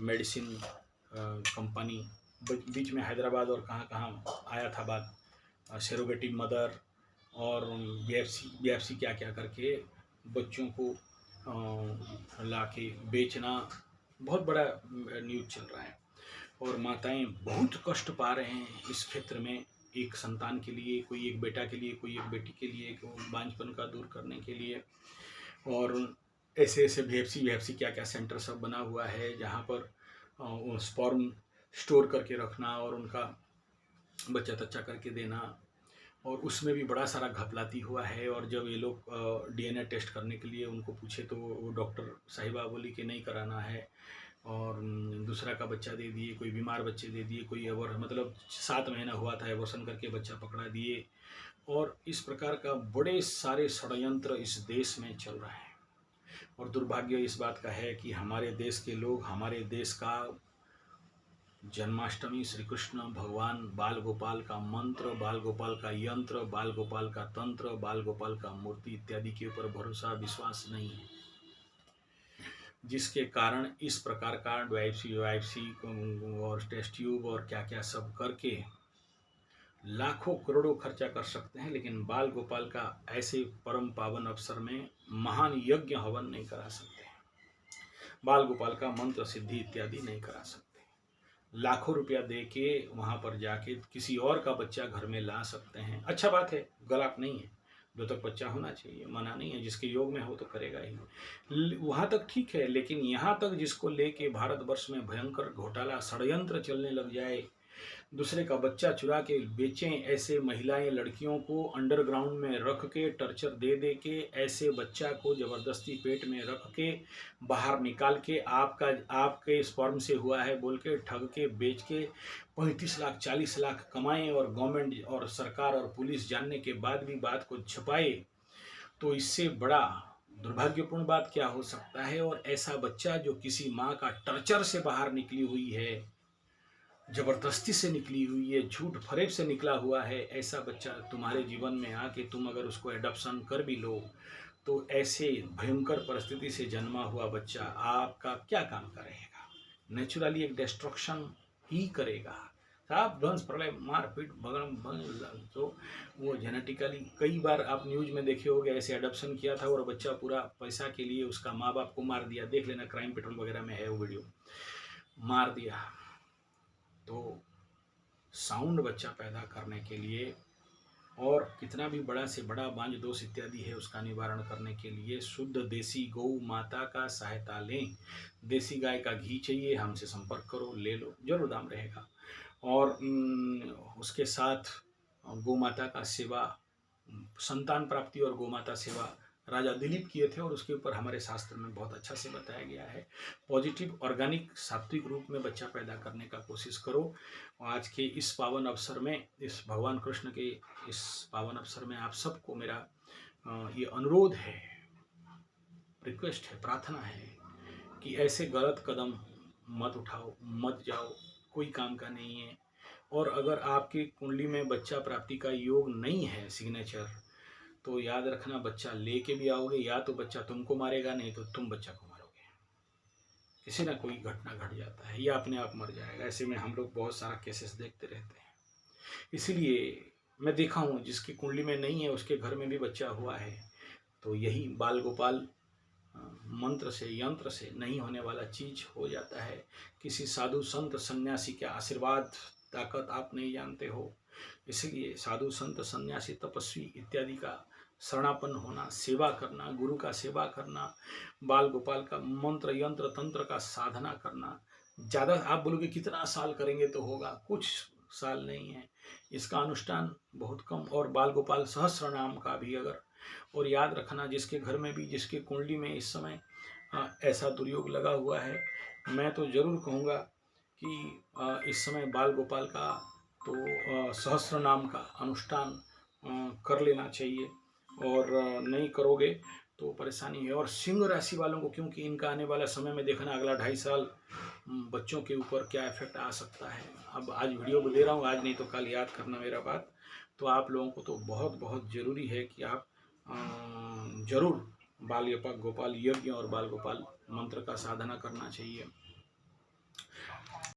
Medicine company, बीच में हैदराबाद और कहाँ कहाँ आया था बात, सेरोगेटिव मदर और बीएफसी क्या क्या करके बच्चों को ला के बेचना बहुत बड़ा न्यूज़ चल रहा है। और माताएं बहुत कष्ट पा रहे हैं इस क्षेत्र में, एक संतान के लिए, कोई एक बेटा के लिए, कोई एक बेटी के लिए, बांझपन का दूर करने के लिए। और ऐसे ऐसे बीएफसी क्या क्या सेंटर सब बना हुआ है जहाँ पर स्पर्म स्टोर करके रखना और उनका बच्चा तच्चा करके देना, और उसमें भी बड़ा सारा घपलाती हुआ है। और जब ये लोग डीएनए टेस्ट करने के लिए उनको पूछे तो वो डॉक्टर साहिबा बोली कि नहीं कराना है, और दूसरा का बच्चा दे दिए, कोई बीमार बच्चे दे दिए, कोई मतलब 7 महीना हुआ था एबॉर्शन करके बच्चा पकड़ा दिए। और इस प्रकार का बड़े सारे षड्यंत्र इस देश में चल रहा है। और दुर्भाग्य इस बात का है कि हमारे देश के लोग, हमारे देश का जन्माष्टमी, श्री कृष्ण भगवान बाल गोपाल का मंत्र, बाल गोपाल का यंत्र, बाल गोपाल का तंत्र, बाल गोपाल का मूर्ति इत्यादि के ऊपर भरोसा विश्वास नहीं है, जिसके कारण इस प्रकार का वाइफसी और टेस्ट ट्यूब और क्या क्या सब करके लाखों करोड़ों खर्चा कर सकते हैं, लेकिन बाल गोपाल का ऐसे परम पावन अवसर में महान यज्ञ हवन नहीं करा सकते, बाल गोपाल का मंत्र सिद्धि इत्यादि नहीं करा सकते। लाखों रुपया दे के वहाँ पर जाके किसी और का बच्चा घर में ला सकते हैं, अच्छा बात है, गलत नहीं है, जो तक बच्चा होना चाहिए मना नहीं है, जिसके योग में हो तो करेगा ही, वहाँ तक ठीक है। लेकिन यहाँ तक जिसको लेके भारतवर्ष में भयंकर घोटाला षड्यंत्र चलने लग जाए, दूसरे का बच्चा चुरा के बेचें, ऐसे महिलाएं लड़कियों को अंडरग्राउंड में रख के टर्चर दे दे के ऐसे बच्चा को ज़बरदस्ती पेट में रख के बाहर निकाल के आपके स्पर्म से हुआ है बोल के ठग के बेच के 35 लाख 40 लाख कमाएं, और गवर्नमेंट और सरकार और पुलिस जानने के बाद भी बात को छुपाए, तो इससे बड़ा दुर्भाग्यपूर्ण बात क्या हो सकता है। और ऐसा बच्चा जो किसी माँ का टर्चर से बाहर निकली हुई है, जबरदस्ती से निकली हुई है, झूठ फरेब से निकला हुआ है, ऐसा बच्चा तुम्हारे जीवन में आके तुम अगर उसको एडॉप्शन कर भी लो, तो ऐसे भयंकर परिस्थिति से जन्मा हुआ बच्चा आपका क्या काम करेगा, नेचुरली एक डिस्ट्रक्शन ही करेगा, साफ ध्वंस प्रलय मारपीट भगन। तो वो जेनेटिकली कई बार आप न्यूज में देखे होंगे, ऐसे एडॉप्शन किया था और बच्चा पूरा पैसा के लिए उसका माँ बाप को मार दिया, देख लेना क्राइम पेट्रोल वगैरह में है वो वीडियो, मार दिया। तो साउंड बच्चा पैदा करने के लिए और कितना भी बड़ा से बड़ा बांझ दोष इत्यादि है उसका निवारण करने के लिए शुद्ध देसी गौ माता का सहायता लें। देसी गाय का घी चाहिए, हमसे संपर्क करो, ले लो, जरूर दाम रहेगा। और उसके साथ गौ माता का सेवा, संतान प्राप्ति और गौ माता सेवा राजा दिलीप किए थे, और उसके ऊपर हमारे शास्त्र में बहुत अच्छा से बताया गया है। पॉजिटिव ऑर्गेनिक सात्विक रूप में बच्चा पैदा करने का कोशिश करो। आज के इस पावन अवसर में, इस भगवान कृष्ण के इस पावन अवसर में आप सबको मेरा ये अनुरोध है, रिक्वेस्ट है, प्रार्थना है कि ऐसे गलत कदम मत उठाओ, मत जाओ, कोई काम का नहीं है। और अगर आपकी कुंडली में बच्चा प्राप्ति का योग नहीं है, सिग्नेचर, तो याद रखना बच्चा लेके भी आओगे, या तो बच्चा तुमको मारेगा, नहीं तो तुम बच्चा को मारोगे। किसी ना कोई घटना घट जाता है या अपने आप मर जाएगा। ऐसे में हम लोग बहुत सारा केसेस देखते रहते हैं। इसीलिए मैं देखा हूँ जिसकी कुंडली में नहीं है उसके घर में भी बच्चा हुआ है। तो यही बाल गोपाल मंत्र से, यंत्र से नहीं होने वाला चीज हो जाता है। किसी साधु संत सन्यासी के आशीर्वाद ताकत आप नहीं जानते हो, इसलिए साधु संत सन्यासी तपस्वी इत्यादि का शरणापन्न होना, सेवा करना, गुरु का सेवा करना, बाल गोपाल का मंत्र यंत्र तंत्र का साधना करना। ज़्यादा आप बोलोगे कितना साल करेंगे तो होगा, कुछ साल नहीं है, इसका अनुष्ठान बहुत कम। और बाल गोपाल सहस्र नाम का भी अगर, और याद रखना जिसके घर में भी, जिसके कुंडली में इस समय ऐसा दुर्योग लगा हुआ है, मैं तो जरूर कहूँगा कि इस समय बाल गोपाल का तो सहस्र नाम का अनुष्ठान कर लेना चाहिए, और नहीं करोगे तो परेशानी है। और सिंह राशि वालों को, क्योंकि इनका आने वाला समय में देखना अगला 2.5 साल बच्चों के ऊपर क्या इफेक्ट आ सकता है। अब आज वीडियो को दे रहा हूँ, आज नहीं तो कल याद करना मेरा बात। तो आप लोगों को तो बहुत बहुत ज़रूरी है कि आप जरूर बाल गोपाल यज्ञ और बाल गोपाल मंत्र का साधना करना चाहिए।